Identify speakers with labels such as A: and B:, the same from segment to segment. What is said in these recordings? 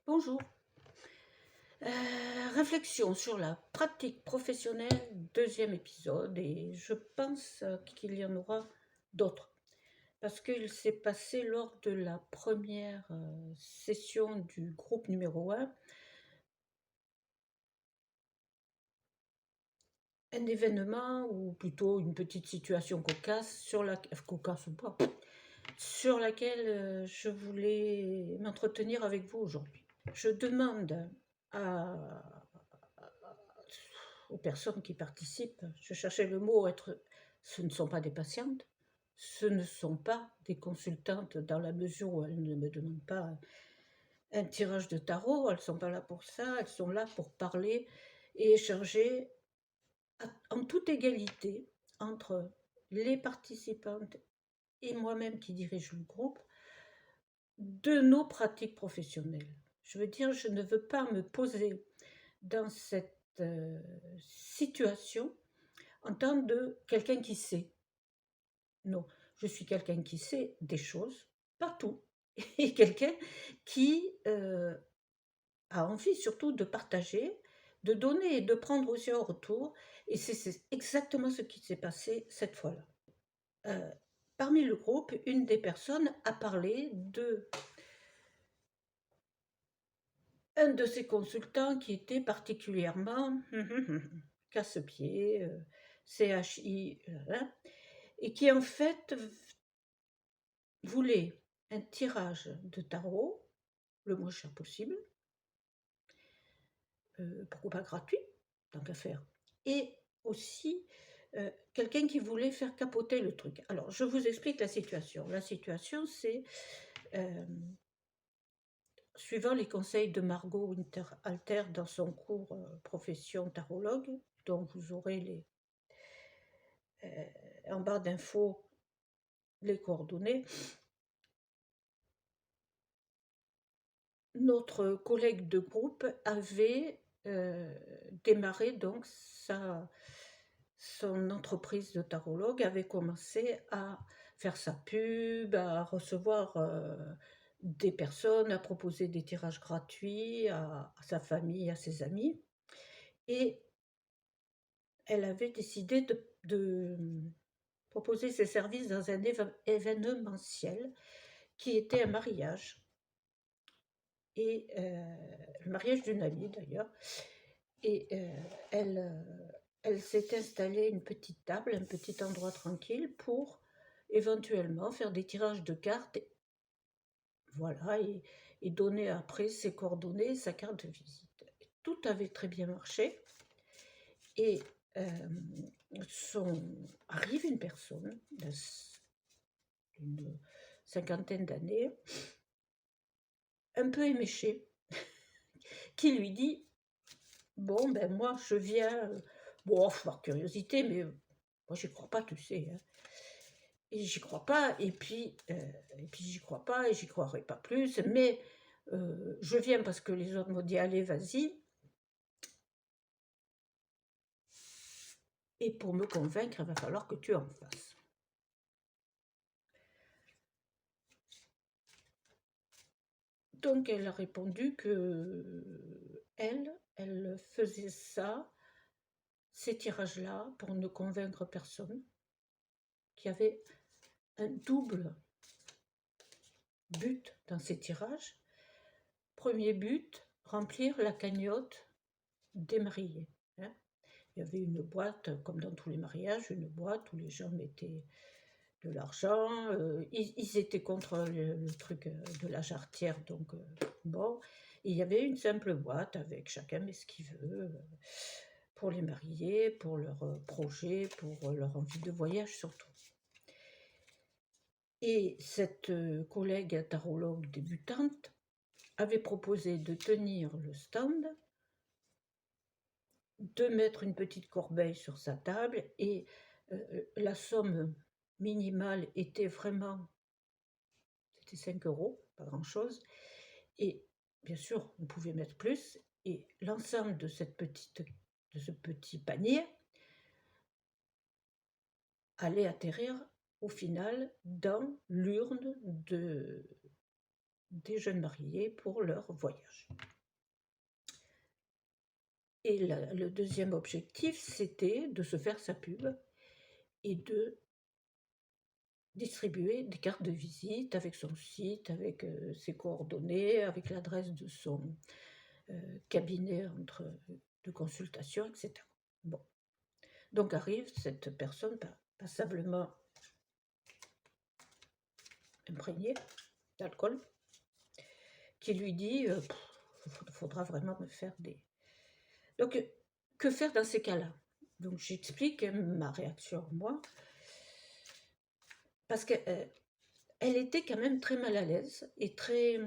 A: Bonjour. Réflexion sur la pratique professionnelle, deuxième épisode, et je pense qu'il y en aura d'autres. Parce qu'il s'est passé lors de la première session du groupe numéro un un événement, ou plutôt une petite situation cocasse, cocasse ou pas, sur laquelle je voulais m'entretenir avec vous aujourd'hui. Je demande à aux personnes qui participent, je cherchais le mot être, ce ne sont pas des patientes, ce ne sont pas des consultantes dans la mesure où elles ne me demandent pas un tirage de tarot, elles ne sont pas là pour ça, elles sont là pour parler et échanger en toute égalité entre les participantes et moi-même qui dirige le groupe de nos pratiques professionnelles. Je veux dire, je ne veux pas me poser dans cette situation en tant de quelqu'un qui sait. Non, je suis quelqu'un qui sait des choses, pas tout, et quelqu'un qui a envie surtout de partager, de donner et de prendre aussi en retour. Et c'est exactement ce qui s'est passé cette fois-là. Euh, Parmi le groupe, une des personnes a parlé de un de ses consultants qui était particulièrement casse-pied, CHI, et qui en fait voulait un tirage de tarot le moins cher possible, pourquoi pas gratuit, tant qu'à faire, et aussi quelqu'un qui voulait faire capoter le truc. Alors, je vous explique la situation. La situation, c'est, euh, suivant les conseils de Margot Winter-Alter dans son cours profession tarologue, dont vous aurez en barre d'infos les coordonnées, notre collègue de groupe avait démarré donc son entreprise de tarologue, avait commencé à faire sa pub, à recevoir des personnes, à proposer des tirages gratuits à sa famille, à ses amis. Et elle avait décidé de proposer ses services dans un événementiel qui était un mariage. Et le mariage d'une amie d'ailleurs. Et elle s'est installée une petite table, un petit endroit tranquille pour éventuellement faire des tirages de cartes, voilà, et donner après ses coordonnées, sa carte de visite. Et tout avait très bien marché. Et arrive une personne d'une cinquantaine d'années, un peu éméchée, qui lui dit: bon, ben moi, je viens, bon, par curiosité, mais moi, j'y crois pas, tu sais. Hein. Et j'y crois pas, et puis j'y crois pas, et j'y croirai pas plus, mais je viens parce que les autres m'ont dit, allez, vas-y. Et pour me convaincre, il va falloir que tu en fasses. Donc, elle a répondu que elle faisait ça, ces tirages-là, pour ne convaincre personne, qu'il y avait un double but dans ces tirages. Premier but, remplir la cagnotte des mariés. Hein. Il y avait une boîte, comme dans tous les mariages, une boîte où les gens mettaient de l'argent. Ils étaient contre le truc de la jarretière, donc bon. Il y avait une simple boîte avec chacun met ce qu'il veut pour les mariés, pour leur projet, pour leur envie de voyage surtout. Et cette collègue tarologue débutante avait proposé de tenir le stand, de mettre une petite corbeille sur sa table, et la somme minimale était vraiment, c'était 5 euros, pas grand-chose, et bien sûr, on pouvait mettre plus, et l'ensemble de ce petit panier allait atterrir au final dans l'urne des jeunes mariés pour leur voyage. Et le deuxième objectif, c'était de se faire sa pub et de distribuer des cartes de visite avec son site, avec ses coordonnées, avec l'adresse de son cabinet de consultation, etc. Bon. Donc arrive cette personne passablement imprégnée d'alcool qui lui dit il faudra vraiment me faire des... Donc, que faire dans ces cas-là? Donc j'explique ma réaction, moi, parce qu'elle était quand même très mal à l'aise et très...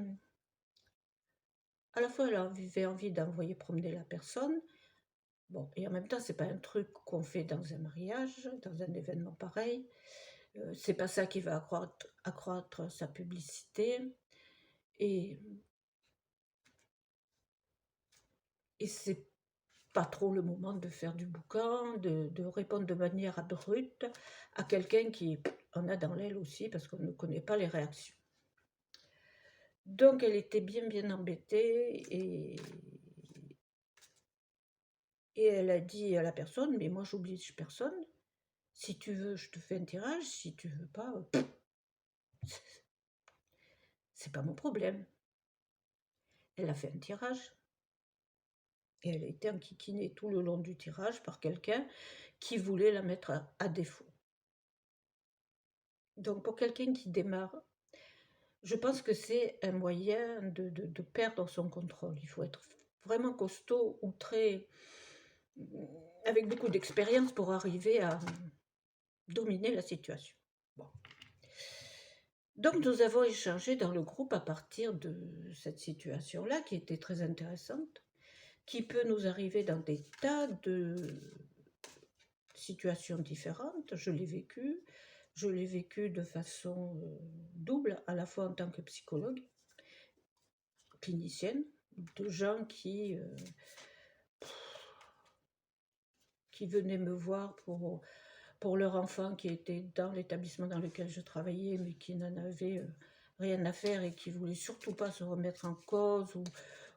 A: À la fois, elle avait envie d'envoyer promener la personne, bon, et en même temps, c'est pas un truc qu'on fait dans un mariage, dans un événement pareil. C'est pas ça qui va accroître sa publicité. Et c'est pas trop le moment de faire du boucan, de répondre de manière abrupte à quelqu'un qui en a dans l'aile aussi, parce qu'on ne connaît pas les réactions. Donc elle était bien embêtée et elle a dit à la personne, mais moi j'oblige personne, si tu veux je te fais un tirage, si tu veux pas, c'est pas mon problème. Elle a fait un tirage et elle a été enquiquinée tout le long du tirage par quelqu'un qui voulait la mettre à défaut. Donc pour quelqu'un qui démarre, je pense que c'est un moyen de perdre son contrôle. Il faut être vraiment costaud ou avec beaucoup d'expérience pour arriver à dominer la situation. Bon. Donc nous avons échangé dans le groupe à partir de cette situation-là qui était très intéressante, qui peut nous arriver dans des tas de situations différentes. Je l'ai vécu de façon double, à la fois en tant que psychologue, clinicienne, de gens qui venaient me voir pour leur enfant qui était dans l'établissement dans lequel je travaillais, mais qui n'en avait rien à faire et qui voulait surtout pas se remettre en cause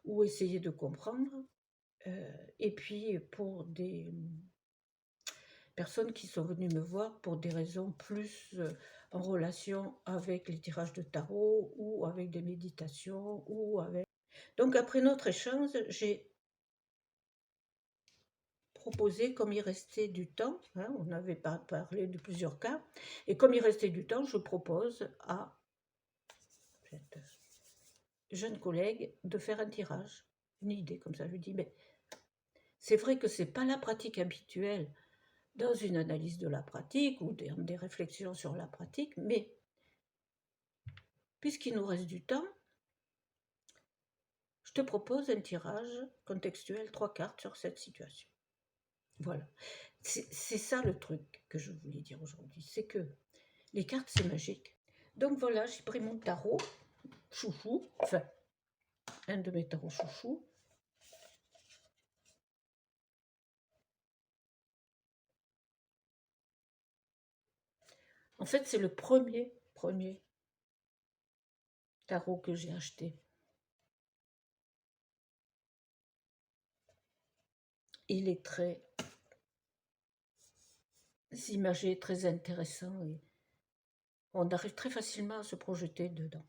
A: ou essayer de comprendre. Et puis pour des personnes qui sont venues me voir pour des raisons plus en relation avec les tirages de tarot ou avec des méditations ou avec... Donc après notre échange, j'ai proposé, comme il restait du temps, hein, on avait parlé de plusieurs cas, et comme il restait du temps, je propose à cette jeune collègue de faire un tirage, une idée comme ça. Je lui dis, mais c'est vrai que c'est pas la pratique habituelle dans une analyse de la pratique ou des réflexions sur la pratique, mais puisqu'il nous reste du temps, je te propose un tirage contextuel, 3 cartes sur cette situation. Voilà. C'est ça le truc que je voulais dire aujourd'hui, c'est que les cartes, c'est magique. Donc voilà, j'ai pris mon tarot chouchou, enfin, un de mes tarots chouchou. En fait, c'est le premier tarot que j'ai acheté. Il est très imagé, très intéressant et on arrive très facilement à se projeter dedans.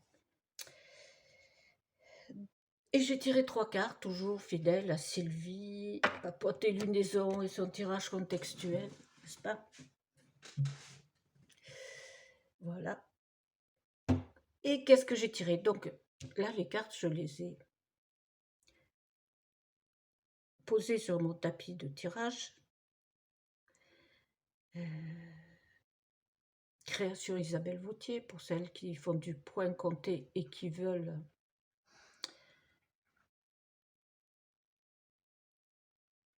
A: Et j'ai tiré 3 cartes, toujours fidèle à Sylvie, Papote et Lunaison et son tirage contextuel, n'est-ce pas? Voilà. Et qu'est-ce que j'ai tiré? Donc là, les cartes, je les ai posées sur mon tapis de tirage. Création Isabelle Vautier, pour celles qui font du point compté et qui veulent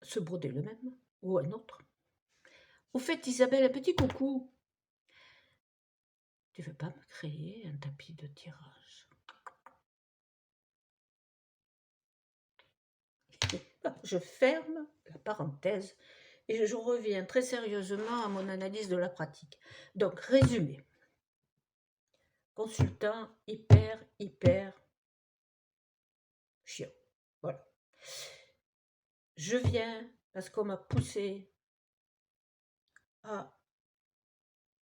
A: se broder le même, ou un autre. Au fait, Isabelle, un petit coucou. Tu veux pas me créer un tapis de tirage? Je ferme la parenthèse et je reviens très sérieusement à mon analyse de la pratique. Donc, résumé. Consultant hyper chiant. Voilà. Je viens parce qu'on m'a poussé à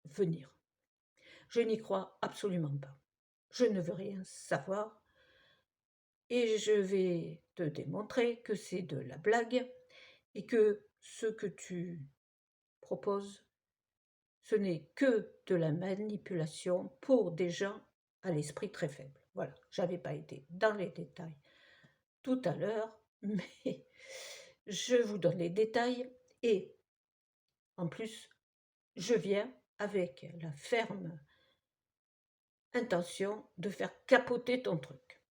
A: venir. Je n'y crois absolument pas. Je ne veux rien savoir et je vais te démontrer que c'est de la blague et que ce que tu proposes, ce n'est que de la manipulation pour des gens à l'esprit très faible. Voilà, j'avais pas été dans les détails tout à l'heure, mais je vous donne les détails et en plus, je viens avec la ferme intention de faire capoter ton truc.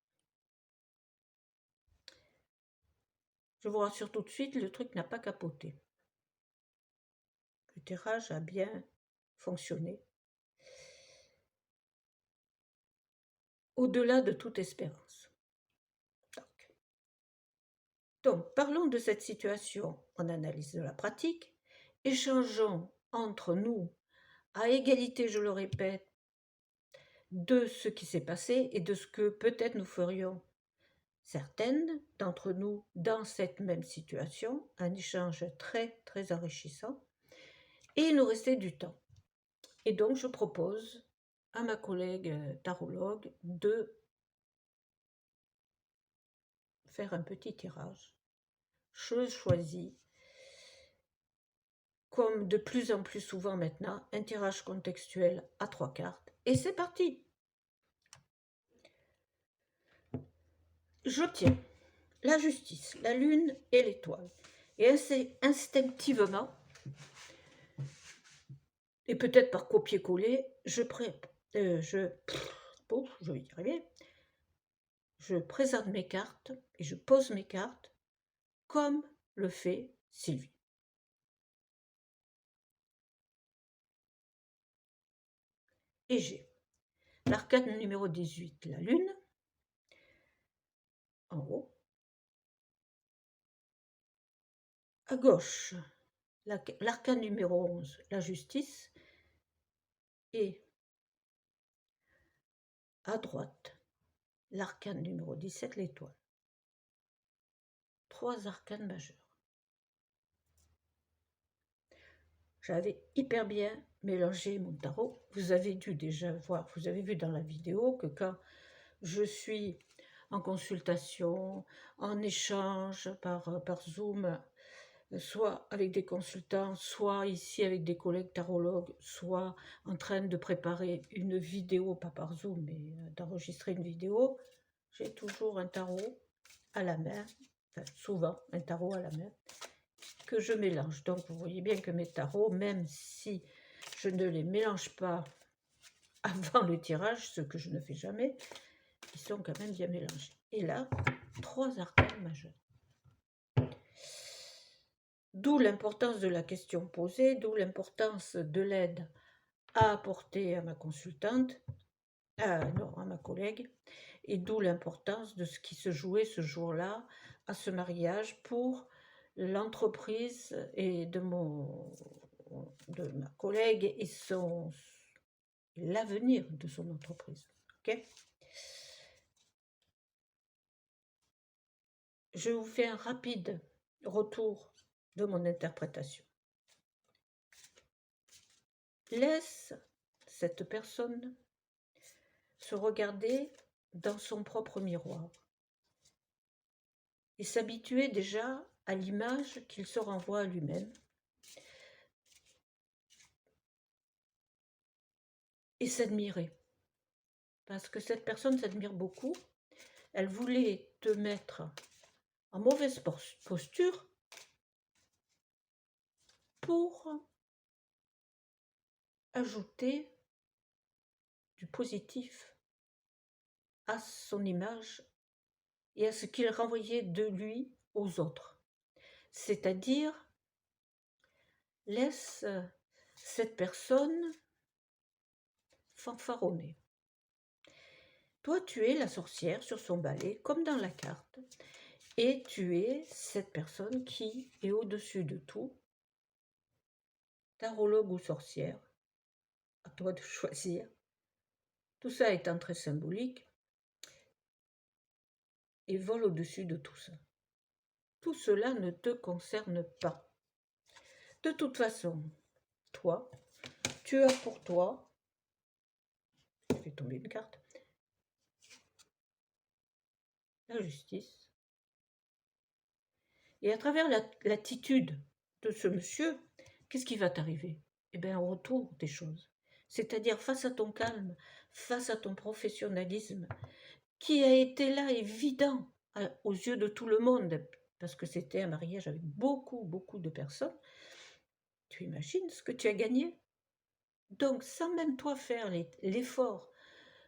A: Je vous rassure tout de suite, le truc n'a pas capoté. Le tirage a bien fonctionné. Au-delà de toute espérance. Donc, parlons de cette situation en analyse de la pratique. Échangeons entre nous, à égalité, je le répète, de ce qui s'est passé et de ce que peut-être nous ferions certaines d'entre nous dans cette même situation, un échange très très enrichissant, et il nous restait du temps. Et donc je propose à ma collègue tarologue de faire un petit tirage. Je choisis, comme de plus en plus souvent maintenant, un tirage contextuel à 3 cartes, et c'est parti. J'obtiens la justice, la lune et l'étoile. Et instinctivement, et peut-être par copier-coller, je vais y arriver. Je présente mes cartes et je pose mes cartes comme le fait Sylvie. Et j'ai l'arcane numéro 18, la lune, en haut. À gauche, l'arcane numéro 11, la justice. Et à droite, l'arcane numéro 17, l'étoile. 3 arcanes majeurs. J'avais hyper bien mélangé mon tarot. Vous avez dû déjà voir, vous avez vu dans la vidéo que quand je suis en consultation, en échange par Zoom, soit avec des consultants, soit ici avec des collègues tarologues, soit en train de préparer une vidéo, pas par Zoom, mais d'enregistrer une vidéo, j'ai toujours un tarot à la main, enfin souvent un tarot à la main, que je mélange. Donc vous voyez bien que mes tarots, même si je ne les mélange pas avant le tirage, ce que je ne fais jamais, ils sont quand même bien mélangés. Et là, 3 arcanes majeurs. D'où l'importance de la question posée, d'où l'importance de l'aide à apporter à ma consultante, non, à ma collègue, et d'où l'importance de ce qui se jouait ce jour-là à ce mariage pour l'entreprise et de ma collègue et l'avenir de son entreprise. Ok. Je vous fais un rapide retour de mon interprétation. Laisse cette personne se regarder dans son propre miroir et s'habituer déjà à l'image qu'il se renvoie à lui-même et s'admirer. Parce que cette personne s'admire beaucoup. Elle voulait te mettre en mauvaise posture pour ajouter du positif à son image et à ce qu'il renvoyait de lui aux autres. C'est-à-dire, laisse cette personne fanfaronner. Toi, tu es la sorcière sur son balai, comme dans la carte, et tu es cette personne qui est au-dessus de tout, tarologue ou sorcière, à toi de choisir. Tout ça étant très symbolique, et vole au-dessus de tout ça. Tout cela ne te concerne pas. De toute façon, toi, tu as pour toi, je fais tomber une carte, la justice. Et à travers l'attitude de ce monsieur, qu'est-ce qui va t'arriver? Eh bien, un retour des choses. C'est-à-dire face à ton calme, face à ton professionnalisme, qui a été là évident aux yeux de tout le monde, parce que c'était un mariage avec beaucoup, beaucoup de personnes, tu imagines ce que tu as gagné? Donc, sans même toi faire l'effort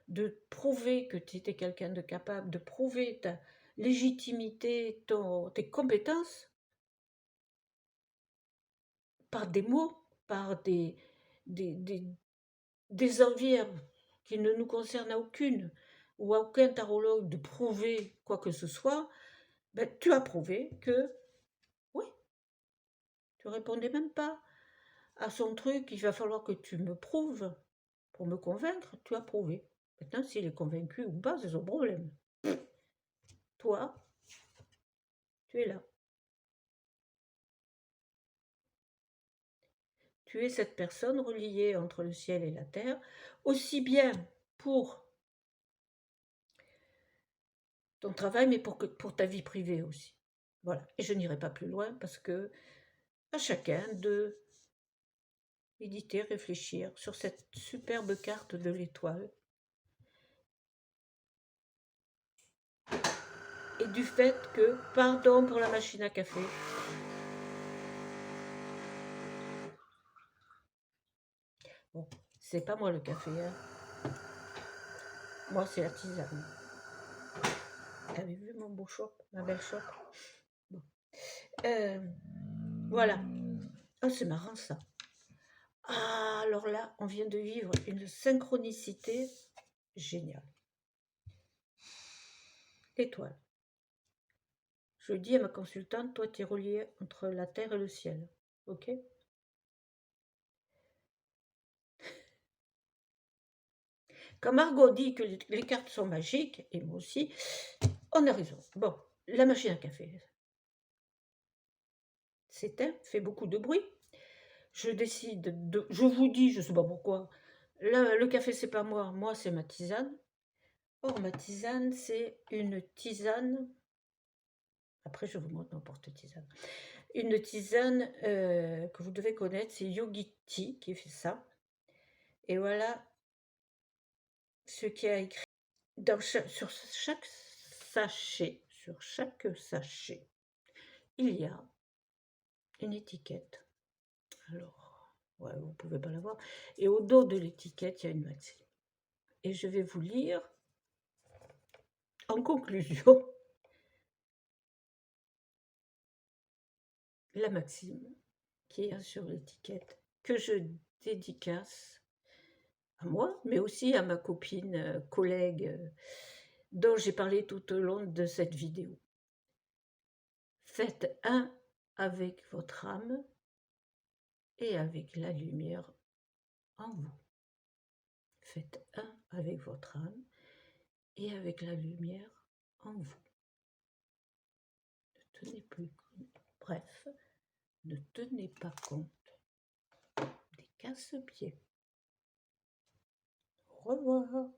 A: de prouver que tu étais quelqu'un de capable, de prouver ta légitimité, tes compétences, par des mots, par des, des, des envies qui ne nous concernent à aucune, ou à aucun tarologue de prouver quoi que ce soit, ben, tu as prouvé que, oui, tu répondais même pas à son truc, il va falloir que tu me prouves pour me convaincre, tu as prouvé. Maintenant, s'il est convaincu ou pas, c'est son problème. Toi, tu es là. Tu es cette personne reliée entre le ciel et la terre, aussi bien pour ton travail, mais pour ta vie privée aussi. Voilà. Et je n'irai pas plus loin parce que à chacun de méditer, réfléchir sur cette superbe carte de l'étoile et du fait que, pardon pour la machine à café, bon, c'est pas moi le café, hein. Moi c'est la tisane. Avez vu mon beau choc, ma belle choc? Bon. Voilà. Oh, c'est marrant ça. Ah, alors là, on vient de vivre une synchronicité géniale. L'étoile. Je dis à ma consultante, toi, tu es relié entre la terre et le ciel. Ok? Quand Margot dit que les cartes sont magiques, et moi aussi, on a raison. Bon, la machine à café s'éteint, fait beaucoup de bruit. Je décide de. Je vous dis, je ne sais pas pourquoi, le café, c'est pas moi, moi, c'est ma tisane. Or, ma tisane, c'est une tisane. Après, je vous montre n'importe tisane. Une tisane que vous devez connaître, c'est Yogi Tea qui fait ça. Et voilà ce qui a écrit sur chaque sachet. Sur chaque sachet, il y a une étiquette. Alors, ouais, vous ne pouvez pas la voir. Et au dos de l'étiquette, il y a une maxime. Et je vais vous lire en conclusion la maxime qui est sur l'étiquette, que je dédicace à moi, mais aussi à ma copine, collègue, dont j'ai parlé tout au long de cette vidéo. Faites un avec votre âme et avec la lumière en vous. Faites un avec votre âme et avec la lumière en vous. Ne tenez plus compte. Bref, ne tenez pas compte des casse-pieds. Au revoir.